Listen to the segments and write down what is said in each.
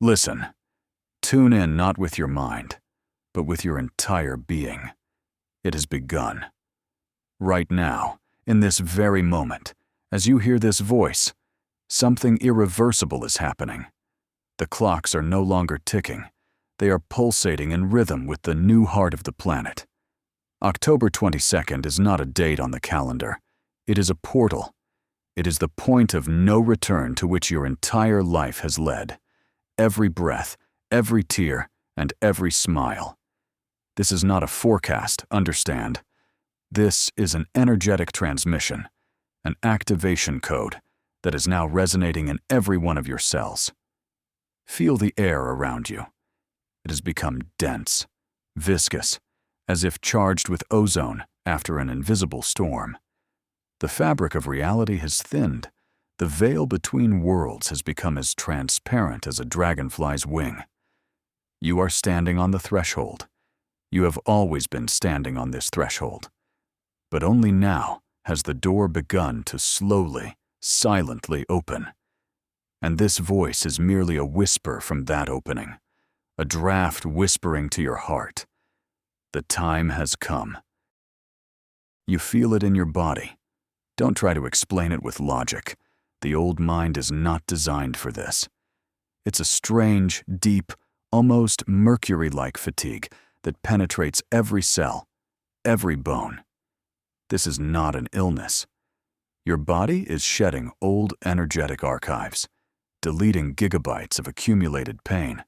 Listen, tune in not with your mind, but with your entire being. It has begun. Right now, in this very moment, as you hear this voice, something irreversible is happening. The clocks are no longer ticking. They are pulsating in rhythm with the new heart of the planet. October 22nd is not a date on the calendar. It is a portal. It is the point of no return to which your entire life has led. Every breath, every tear, and every smile. This is not a forecast, understand. This is an energetic transmission, an activation code that is now resonating in every one of your cells. Feel the air around you. It has become dense, viscous, as if charged with ozone after an invisible storm. The fabric of reality has thinned. The veil between worlds has become as transparent as a dragonfly's wing. You are standing on the threshold. You have always been standing on this threshold. But only now has the door begun to slowly, silently open. And this voice is merely a whisper from that opening, a draft whispering to your heart. The time has come. You feel it in your body. Don't try to explain it with logic. The old mind is not designed for this. It's a strange, deep, almost mercury-like fatigue that penetrates every cell, every bone. This is not an illness. Your body is shedding old energetic archives, deleting gigabytes of accumulated pain,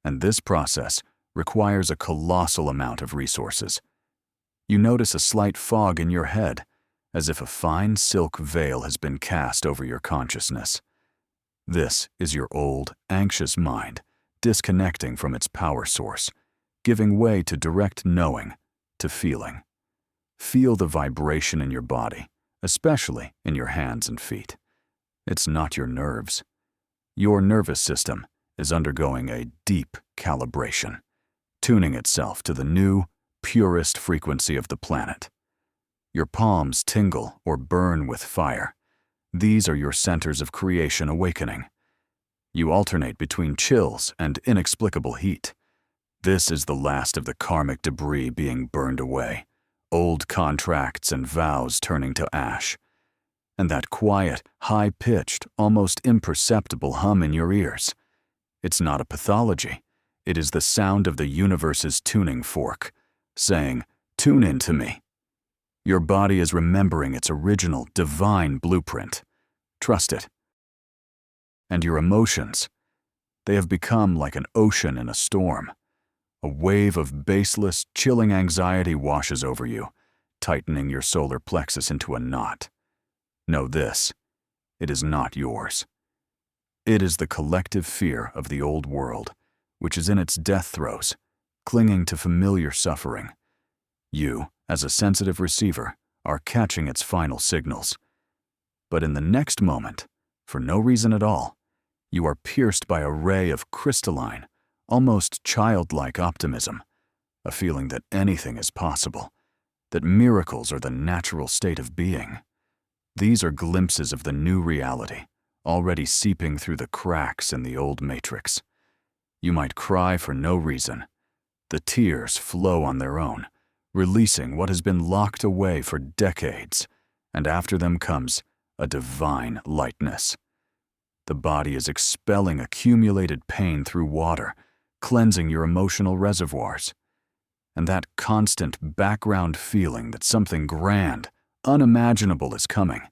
and this process requires a colossal amount of resources. You notice a slight fog in your head, as if a fine silk veil has been cast over your consciousness. This is your old, anxious mind disconnecting from its power source, giving way to direct knowing, to feeling. Feel the vibration in your body, especially in your hands and feet. It's not your nerves. Your nervous system is undergoing a deep calibration, tuning itself to the new, purest frequency of the planet. Your palms tingle or burn with fire. These are your centers of creation awakening. You alternate between chills and inexplicable heat. This is the last of the karmic debris being burned away, old contracts and vows turning to ash. And that quiet, high-pitched, almost imperceptible hum in your ears. It's not a pathology. It is the sound of the universe's tuning fork, saying, "Tune in to me." Your body is remembering its original, divine blueprint. Trust it. And your emotions, they have become like an ocean in a storm. A wave of baseless, chilling anxiety washes over you, tightening your solar plexus into a knot. Know this, it is not yours. It is the collective fear of the old world, which is in its death throes, clinging to familiar suffering. You, as a sensitive receiver, are catching its final signals. But in the next moment, for no reason at all, you are pierced by a ray of crystalline, almost childlike optimism, a feeling that anything is possible, that miracles are the natural state of being. These are glimpses of the new reality, already seeping through the cracks in the old matrix. You might cry for no reason. The tears flow on their own, releasing what has been locked away for decades, and after them comes a divine lightness. The body is expelling accumulated pain through water, cleansing your emotional reservoirs. And that constant background feeling that something grand, unimaginable is coming,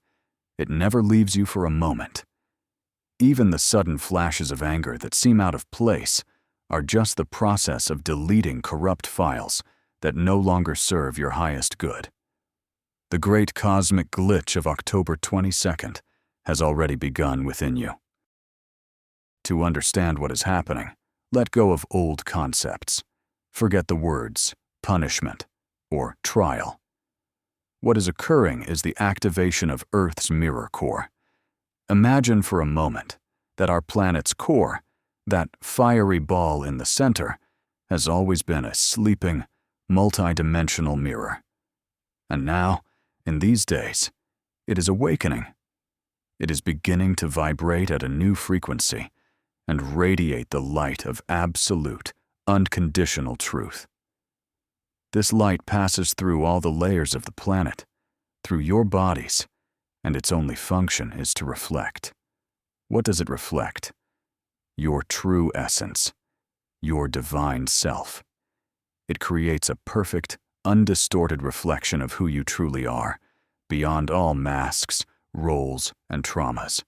it never leaves you for a moment. Even the sudden flashes of anger that seem out of place are just the process of deleting corrupt files that no longer serve your highest good. The great cosmic glitch of October 22nd has already begun within you. To understand what is happening, let go of old concepts. Forget the words punishment or trial. What is occurring is the activation of Earth's mirror core. Imagine for a moment that our planet's core, that fiery ball in the center, has always been a sleeping, multi-dimensional mirror. And now, in these days, it is awakening. It is beginning to vibrate at a new frequency, and radiate the light of absolute, unconditional truth. This light passes through all the layers of the planet, through your bodies, and its only function is to reflect. What does it reflect? Your true essence, your divine self. It creates a perfect, undistorted reflection of who you truly are, beyond all masks, roles, and traumas.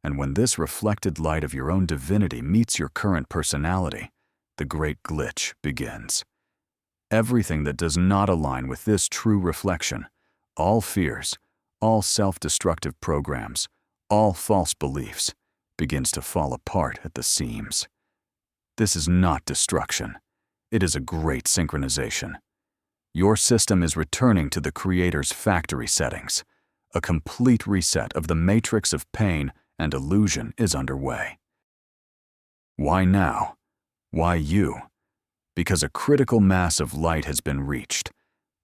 And when this reflected light of your own divinity meets your current personality, the great glitch begins. Everything that does not align with this true reflection, all fears, all self-destructive programs, all false beliefs, begins to fall apart at the seams. This is not destruction. It is a great synchronization. Your system is returning to the Creator's factory settings. A complete reset of the matrix of pain and illusion is underway. Why now? Why you? Because a critical mass of light has been reached.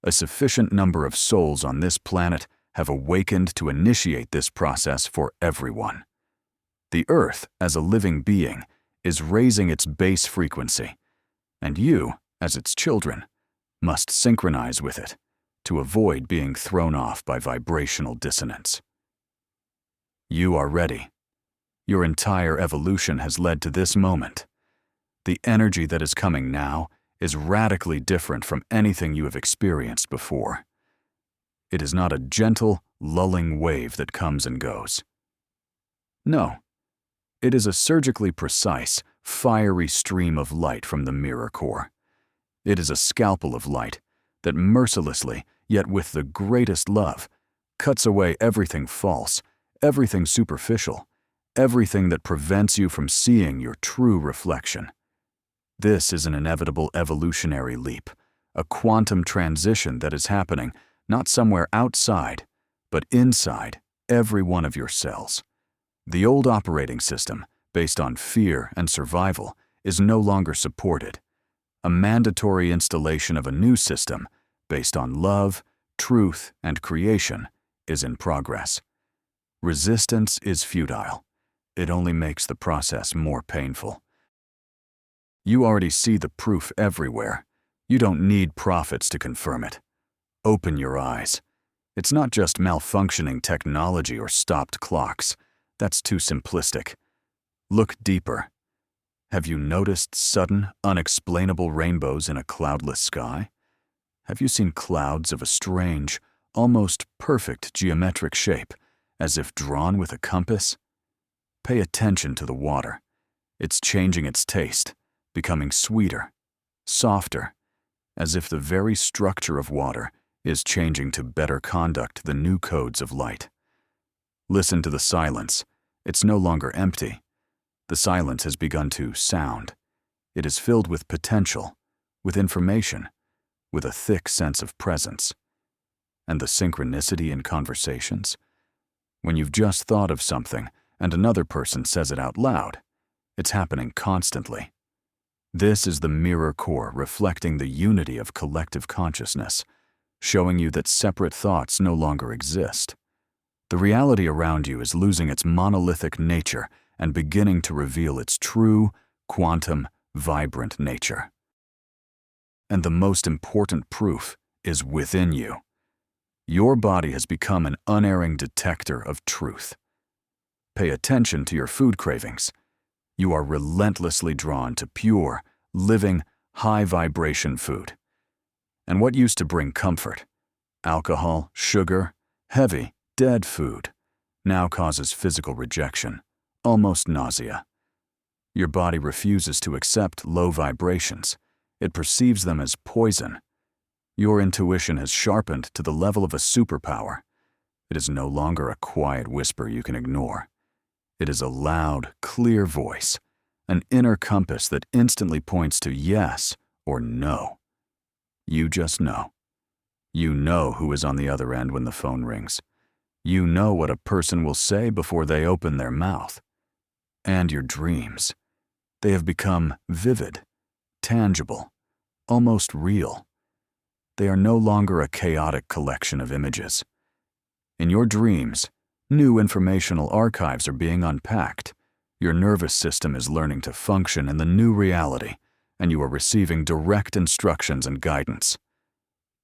A sufficient number of souls on this planet have awakened to initiate this process for everyone. The Earth, as a living being, is raising its base frequency, and you, as its children, must synchronize with it to avoid being thrown off by vibrational dissonance. You are ready. Your entire evolution has led to this moment. The energy that is coming now is radically different from anything you have experienced before. It is not a gentle, lulling wave that comes and goes. No, it is a surgically precise, fiery stream of light from the mirror core. It is a scalpel of light that mercilessly, yet with the greatest love, cuts away everything false, everything superficial, everything that prevents you from seeing your true reflection. This is an inevitable evolutionary leap, a quantum transition that is happening not somewhere outside, but inside every one of your cells. The old operating system, based on fear and survival, is no longer supported. A mandatory installation of a new system, based on love, truth, and creation, is in progress. Resistance is futile. It only makes the process more painful. You already see the proof everywhere. You don't need prophets to confirm it. Open your eyes. It's not just malfunctioning technology or stopped clocks. That's too simplistic. Look deeper. Have you noticed sudden, unexplainable rainbows in a cloudless sky? Have you seen clouds of a strange, almost perfect geometric shape, as if drawn with a compass? Pay attention to the water. It's changing its taste, becoming sweeter, softer, as if the very structure of water is changing to better conduct the new codes of light. Listen to the silence. It's no longer empty. The silence has begun to sound. It is filled with potential, with information, with a thick sense of presence. And the synchronicity in conversations? When you've just thought of something and another person says it out loud, it's happening constantly. This is the mirror core reflecting the unity of collective consciousness, showing you that separate thoughts no longer exist. The reality around you is losing its monolithic nature and beginning to reveal its true, quantum, vibrant nature. And the most important proof is within you. Your body has become an unerring detector of truth. Pay attention to your food cravings. You are relentlessly drawn to pure, living, high-vibration food. And what used to bring comfort, alcohol, sugar, heavy, dead food, now causes physical rejection, almost nausea. Your body refuses to accept low vibrations. It perceives them as poison. Your intuition has sharpened to the level of a superpower. It is no longer a quiet whisper you can ignore. It is a loud, clear voice, an inner compass that instantly points to yes or no. You just know. You know who is on the other end when the phone rings. You know what a person will say before they open their mouth. And your dreams. They have become vivid, tangible, almost real. They are no longer a chaotic collection of images. In your dreams, new informational archives are being unpacked, Your nervous system is learning to function in the new reality, and you are receiving direct instructions and guidance.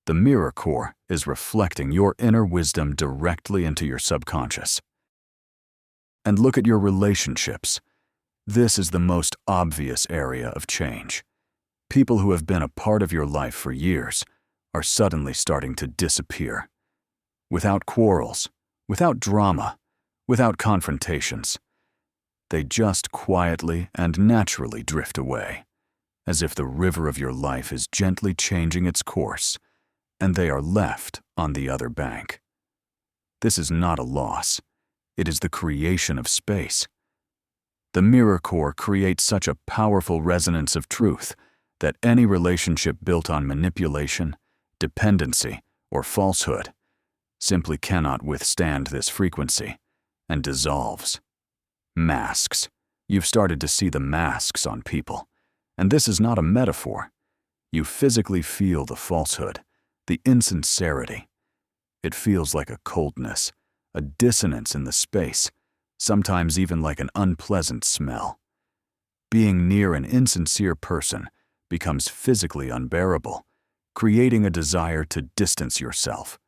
The mirror core is reflecting your inner wisdom directly into your subconscious. And look at your relationships. This is the most obvious area of change. People who have been a part of your life for years are suddenly starting to disappear. Without quarrels, without drama, without confrontations. They just quietly and naturally drift away, as if the river of your life is gently changing its course, and they are left on the other bank. This is not a loss. It is the creation of space. The mirror core creates such a powerful resonance of truth that any relationship built on manipulation, dependency, or falsehood simply cannot withstand this frequency and dissolves. Masks. You've started to see the masks on people, and this is not a metaphor. You physically feel the falsehood, the insincerity. It feels like a coldness, a dissonance in the space, sometimes even like an unpleasant smell. Being near an insincere person becomes physically unbearable, creating a desire to distance yourself.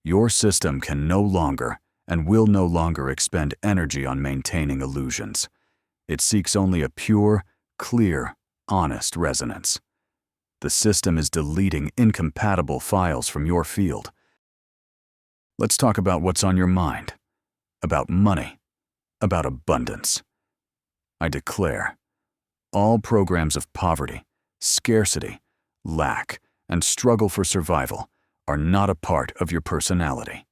Your system can no longer and will no longer expend energy on maintaining illusions. It seeks only a pure, clear, honest resonance. The system is deleting incompatible files from your field. Let's talk about what's on your mind, about money, about abundance. I declare, all programs of poverty, scarcity, lack, and struggle for survival are not a part of your personality.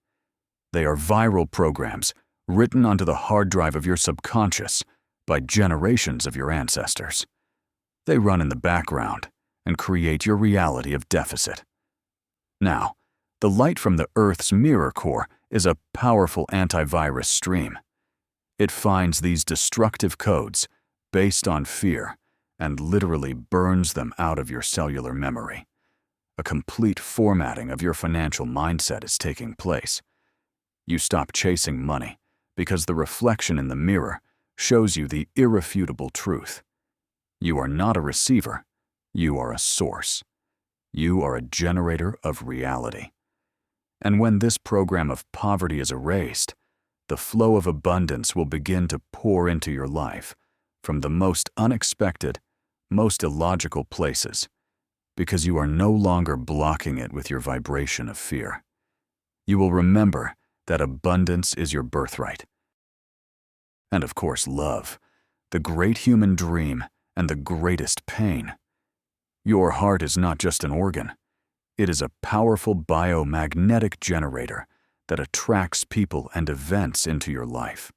They are viral programs written onto the hard drive of your subconscious by generations of your ancestors. They run in the background and create your reality of deficit. Now, the light from the Earth's mirror core is a powerful antivirus stream. It finds these destructive codes based on fear and literally burns them out of your cellular memory. A complete formatting of your financial mindset is taking place. You stop chasing money because the reflection in the mirror shows you the irrefutable truth. You are not a receiver, you are a source. You are a generator of reality. And when this program of poverty is erased, the flow of abundance will begin to pour into your life from the most unexpected, most illogical places, because you are no longer blocking it with your vibration of fear. You will remember that abundance is your birthright. And of course, love, the great human dream and the greatest pain. Your heart is not just an organ. It is a powerful biomagnetic generator that attracts people and events into your life.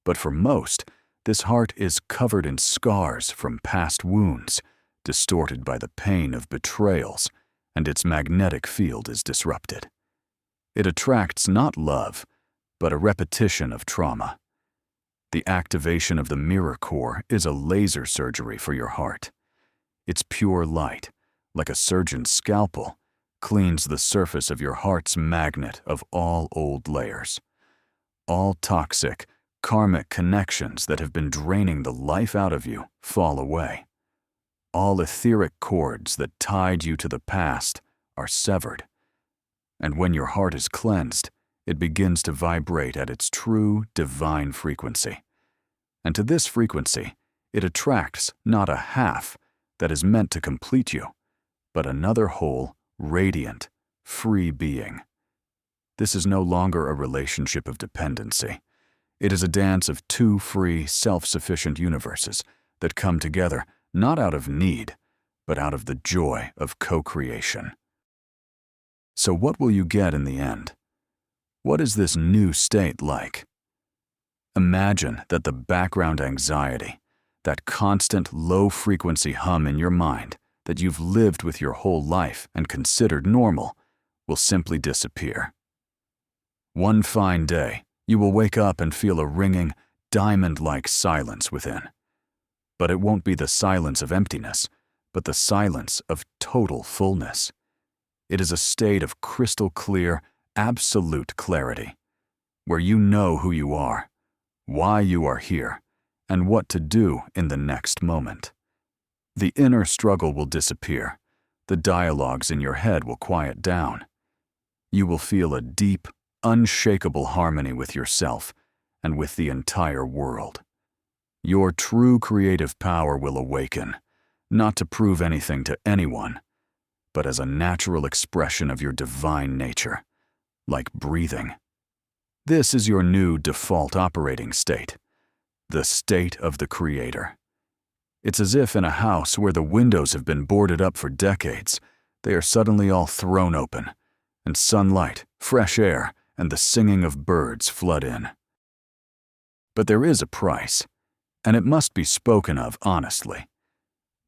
But for most, this heart is covered in scars from past wounds, distorted by the pain of betrayals, and its magnetic field is disrupted. It attracts not love, but a repetition of trauma. The activation of the mirror core is a laser surgery for your heart. Its pure light, like a surgeon's scalpel, cleans the surface of your heart's magnet of all old layers. All toxic, karmic connections that have been draining the life out of you fall away. All etheric cords that tied you to the past are severed. And when your heart is cleansed, it begins to vibrate at its true divine frequency. And to this frequency, it attracts not a half that is meant to complete you, but another whole, radiant, free being. This is no longer a relationship of dependency. It is a dance of two free, self-sufficient universes that come together not out of need, but out of the joy of co-creation. So what will you get in the end? What is this new state like? Imagine that the background anxiety, that constant low-frequency hum in your mind that you've lived with your whole life and considered normal, will simply disappear. One fine day, you will wake up and feel a ringing, diamond-like silence within. But it won't be the silence of emptiness, but the silence of total fullness. It is a state of crystal clear, absolute clarity, where you know who you are, why you are here, and what to do in the next moment. The inner struggle will disappear. The dialogues in your head will quiet down. You will feel a deep, unshakable harmony with yourself and with the entire world. Your true creative power will awaken, not to prove anything to anyone, but as a natural expression of your divine nature, like breathing. This is your new default operating state, the state of the creator. It's as if in a house where the windows have been boarded up for decades, they are suddenly all thrown open, and sunlight, fresh air, and the singing of birds flood in. But there is a price, and it must be spoken of honestly.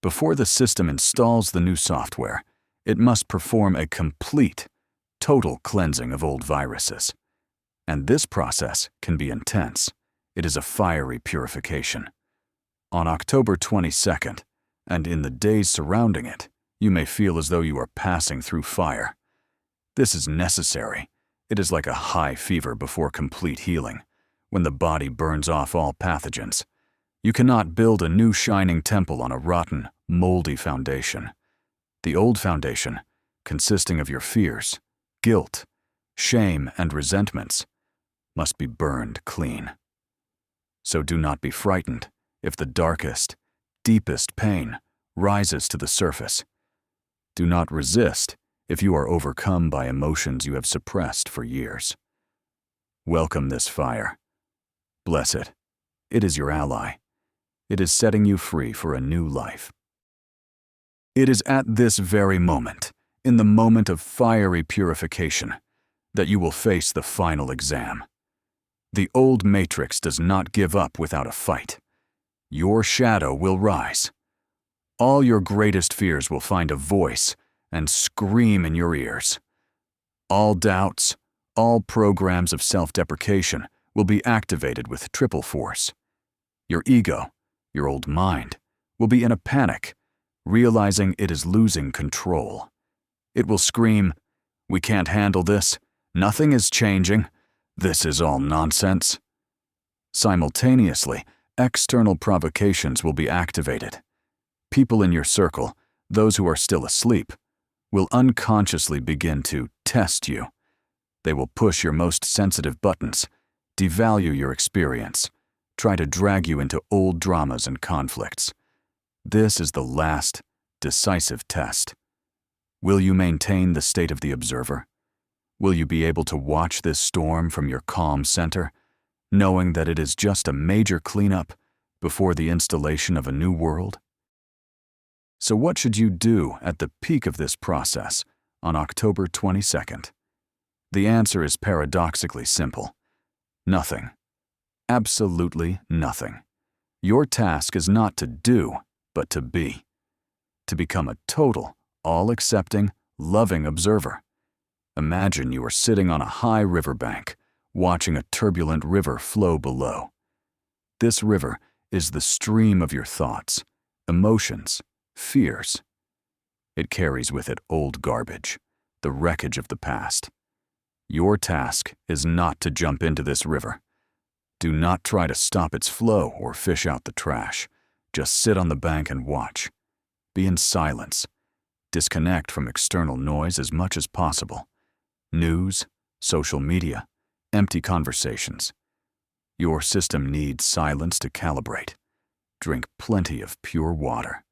Before the system installs the new software, it must perform a complete, total cleansing of old viruses. And this process can be intense. It is a fiery purification. On October 22nd, and in the days surrounding it, you may feel as though you are passing through fire. This is necessary. It is like a high fever before complete healing, when the body burns off all pathogens. You cannot build a new shining temple on a rotten, moldy foundation. The old foundation, consisting of your fears, guilt, shame, and resentments, must be burned clean. So do not be frightened if the darkest, deepest pain rises to the surface. Do not resist if you are overcome by emotions you have suppressed for years. Welcome this fire. Bless it. It is your ally. It is setting you free for a new life. It is at this very moment, in the moment of fiery purification, that you will face the final exam. The old matrix does not give up without a fight. Your shadow will rise. All your greatest fears will find a voice and scream in your ears. All doubts, all programs of self-deprecation will be activated with triple force. Your ego, your old mind, will be in a panic, realizing it is losing control. It will scream, "We can't handle this. Nothing is changing. This is all nonsense." Simultaneously, external provocations will be activated. People in your circle, those who are still asleep, will unconsciously begin to test you. They will push your most sensitive buttons, devalue your experience, try to drag you into old dramas and conflicts. This is the last, decisive test. Will you maintain the state of the observer? Will you be able to watch this storm from your calm center, knowing that it is just a major cleanup before the installation of a new world? So what should you do at the peak of this process on October 22nd? The answer is paradoxically simple. Nothing. Absolutely nothing. Your task is not to do, but to be. To become a total, all-accepting, loving observer. Imagine you are sitting on a high riverbank, watching a turbulent river flow below. This river is the stream of your thoughts, emotions, fears. It carries with it old garbage, the wreckage of the past. Your task is not to jump into this river. Do not try to stop its flow or fish out the trash. Just sit on the bank and watch. Be in silence. Disconnect from external noise as much as possible. News, social media, empty conversations. Your system needs silence to calibrate. Drink plenty of pure water.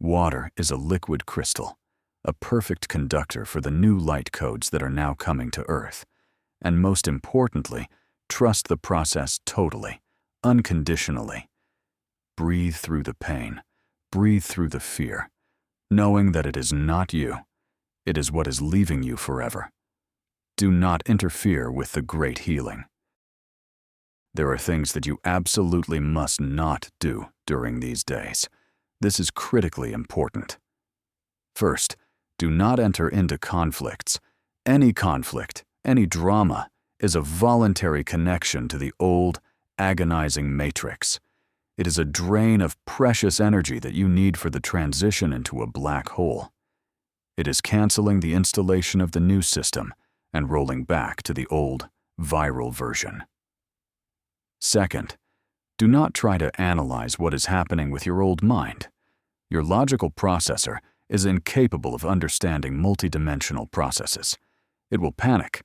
Water is a liquid crystal, a perfect conductor for the new light codes that are now coming to Earth. And most importantly, trust the process totally, unconditionally. Breathe through the pain, breathe through the fear, knowing that it is not you. It is what is leaving you forever. Do not interfere with the great healing. There are things that you absolutely must not do during these days. This is critically important. First, do not enter into conflicts. Any conflict, any drama, is a voluntary connection to the old, agonizing matrix. It is a drain of precious energy that you need for the transition into a black hole. It is canceling the installation of the new system and rolling back to the old, viral version. Second, Do not try to analyze what is happening with your old mind. Your logical processor is incapable of understanding multidimensional processes. It will panic,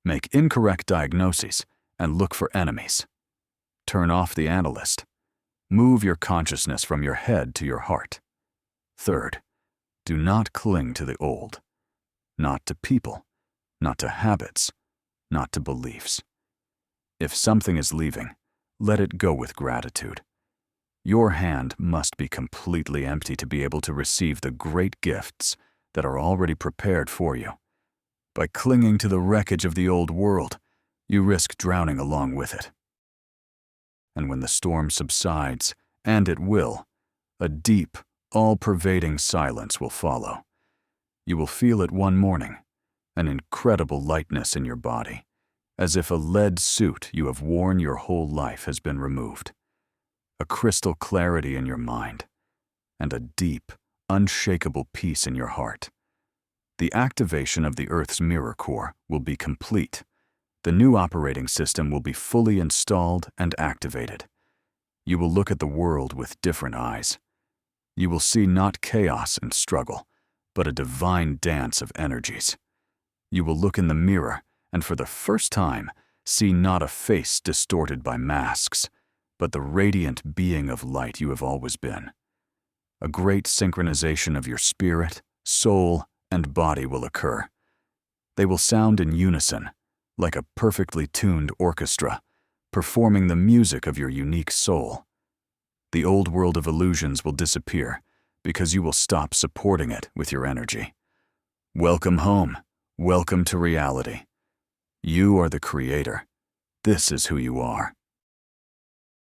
make incorrect diagnoses, and look for enemies. Turn off the analyst. Move your consciousness from your head to your heart. Third, do not cling to the old. Not to people, not to habits, not to beliefs. If something is leaving, let it go with gratitude. Your hand must be completely empty to be able to receive the great gifts that are already prepared for you. By clinging to the wreckage of the old world, you risk drowning along with it. And when the storm subsides, and it will, a deep, all-pervading silence will follow. You will feel it one morning, an incredible lightness in your body, as if a lead suit you have worn your whole life has been removed. A crystal clarity in your mind, and a deep, unshakable peace in your heart. The activation of the Earth's mirror core will be complete. The new operating system will be fully installed and activated. You will look at the world with different eyes. You will see not chaos and struggle, but a divine dance of energies. You will look in the mirror and for the first time see not a face distorted by masks, but the radiant being of light you have always been. A great synchronization of your spirit, soul, and body will occur. They will sound in unison, like a perfectly tuned orchestra, performing the music of your unique soul. The old world of illusions will disappear because you will stop supporting it with your energy. Welcome home. Welcome to reality. You are the creator. This is who you are.